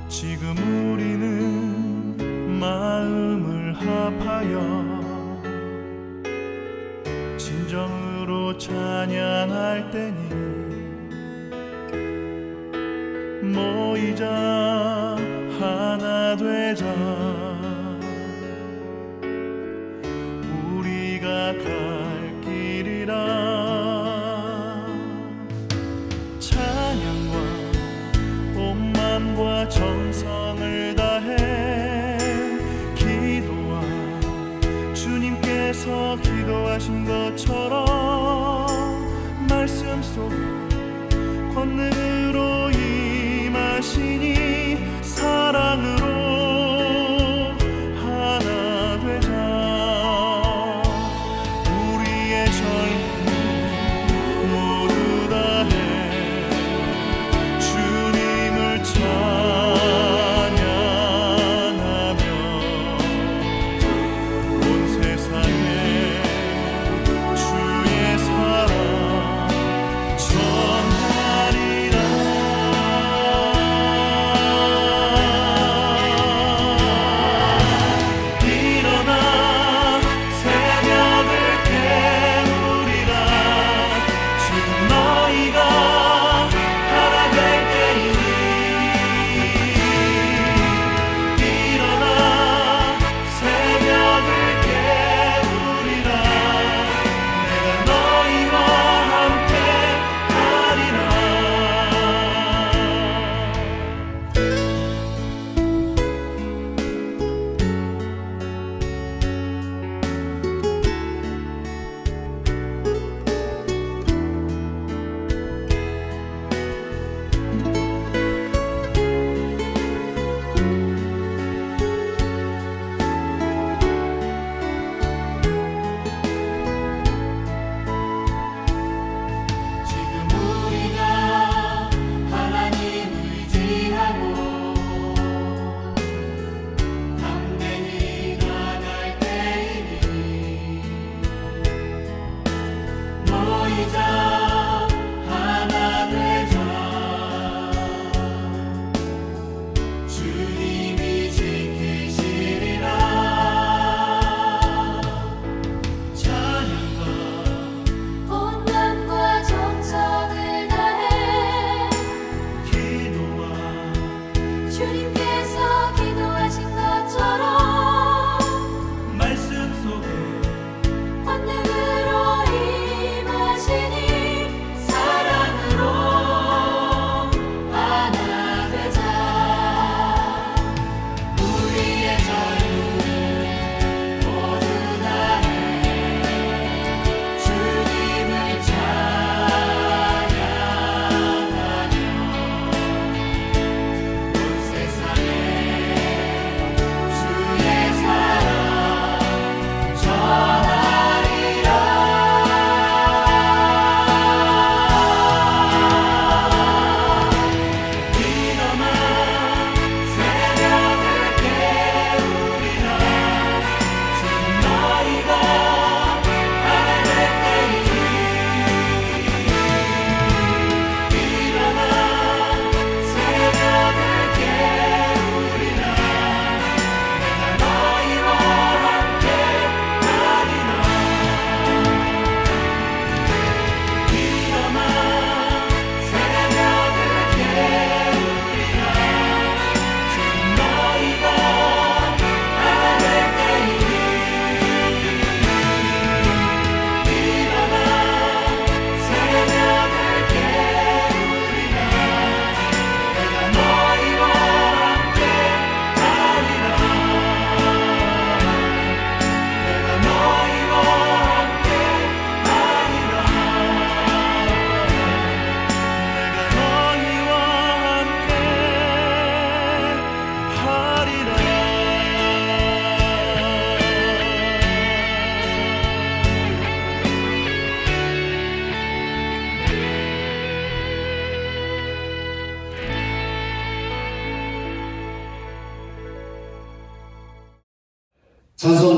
지금 우리는 마음을 합하여 진정으로 찬양할 때니 모이자 하나 되자 우리가 갈 길이라 찬양과 온 마음과 정성을 다해 기도와 주님께서 기도하신 것처럼 말씀 속 권능으로 임하시니 사랑으로 하나 되자 우리의 젊음 모두 다해 주님을 찬양하며 온 세상에 주의 사랑 전하리라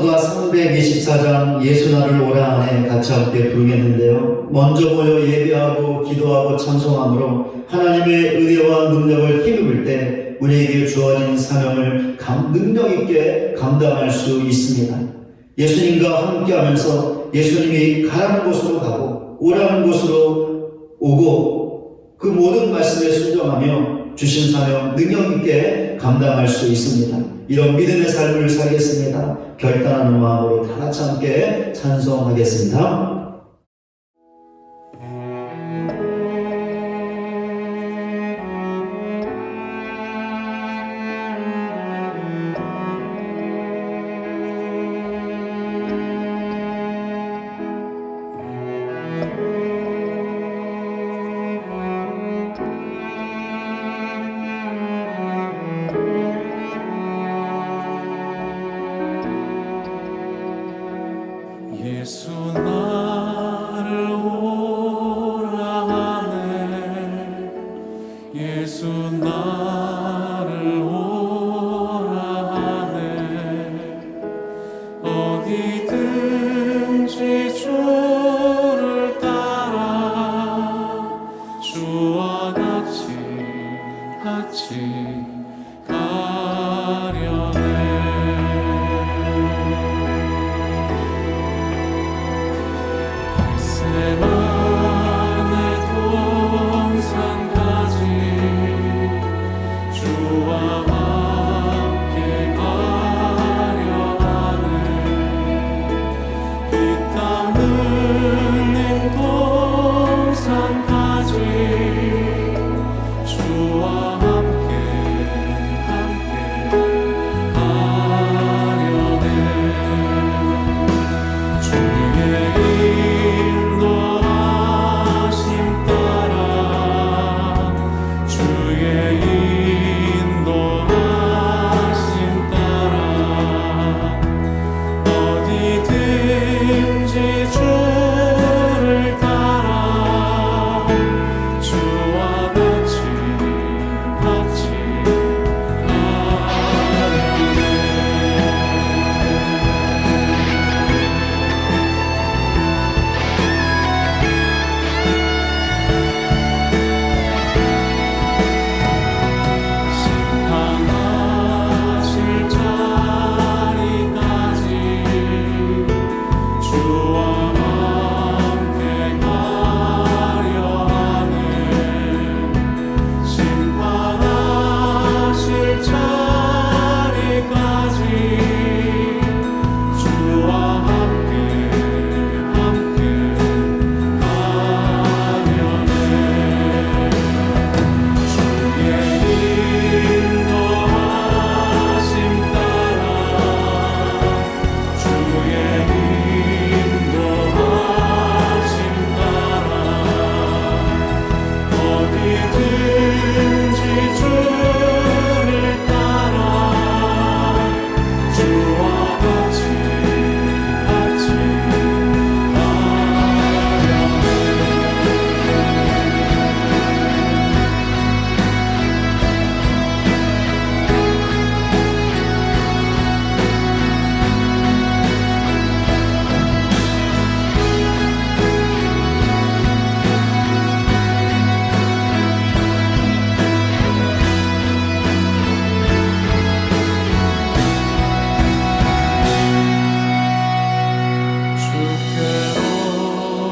성가 324장 예수나를 오라 안에 같이 함께 부르겠는데요. 먼저 모여 예배하고 기도하고 찬송함으로 하나님의 은혜와 능력을 힘입을 때 우리에게 주어진 사명을 능력 있게 감당할 수 있습니다. 예수님과 함께하면서 예수님이 가라는 곳으로 가고 오라는 곳으로 오고 그 모든 말씀에 순종하며 주신 사명 능력 있게 감당할 수 있습니다. 이런 믿음의 삶을 살겠습니다. 결단하는 마음으로 다 같이 함께 찬송하겠습니다. 예수 나를 오라 하네 예수 나를 오라 하네 어디든지 주를 따라 주와 같이 가려네 세만의 동산까지 주와 함께 가려 하네 이 땅 흘린 동산까지 주와 함께 가려네 주의 인도하심 따라 주의 인도하심 따라 어디든지 주를 따라 주와 같이 심판하실 자리까지 주와 함께 가려 하네 심판하실 자리까지 주와 함께 가려네 주의 인도하심 따라 주의 인도하심 따라 어디든지 주를 따라 주와 같이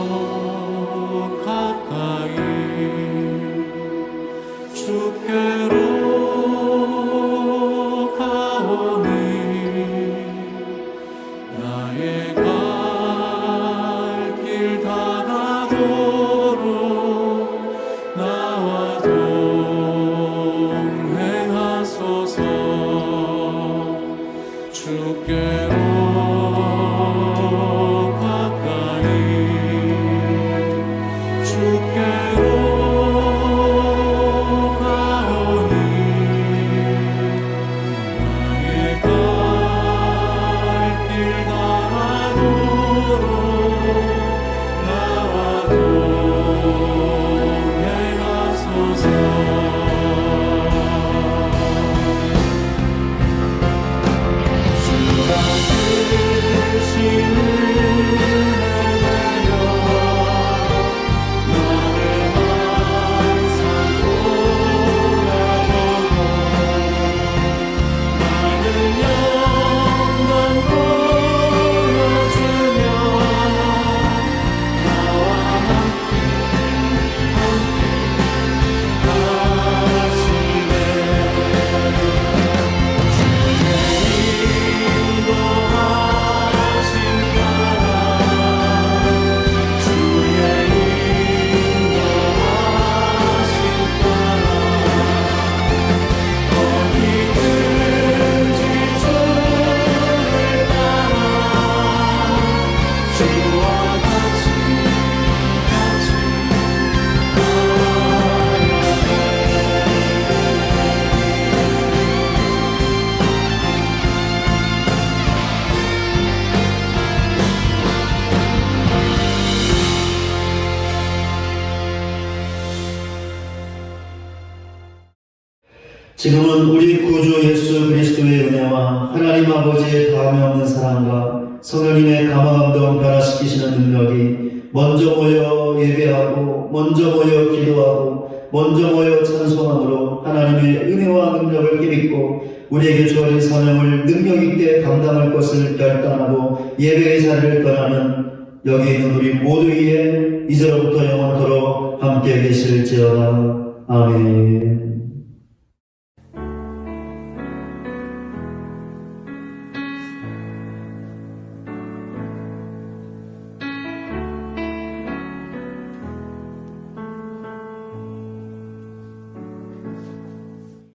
주께로 가까이 주께로 가오니 나의 갈 길 다가도록 나와 동행하소서 주께로 가까이 주께로 가오니 나의 갈 길 다가도록 나와 지금은 우리 구주 예수 그리스도의 은혜와 하나님 아버지의 다함이 없는 사랑과 성령님의 감화감동 변화시키시는 능력이 먼저 모여 예배하고 먼저 모여 기도하고 먼저 모여 찬송함으로 하나님의 은혜와 능력을 힘입고 우리에게 주어진 사명을 능력있게 감당할 것을 결단하고 예배의 자리를 떠나는 여기 있는 우리 모두 위에 이제로부터 영원토록 함께 계실지어다. 아멘.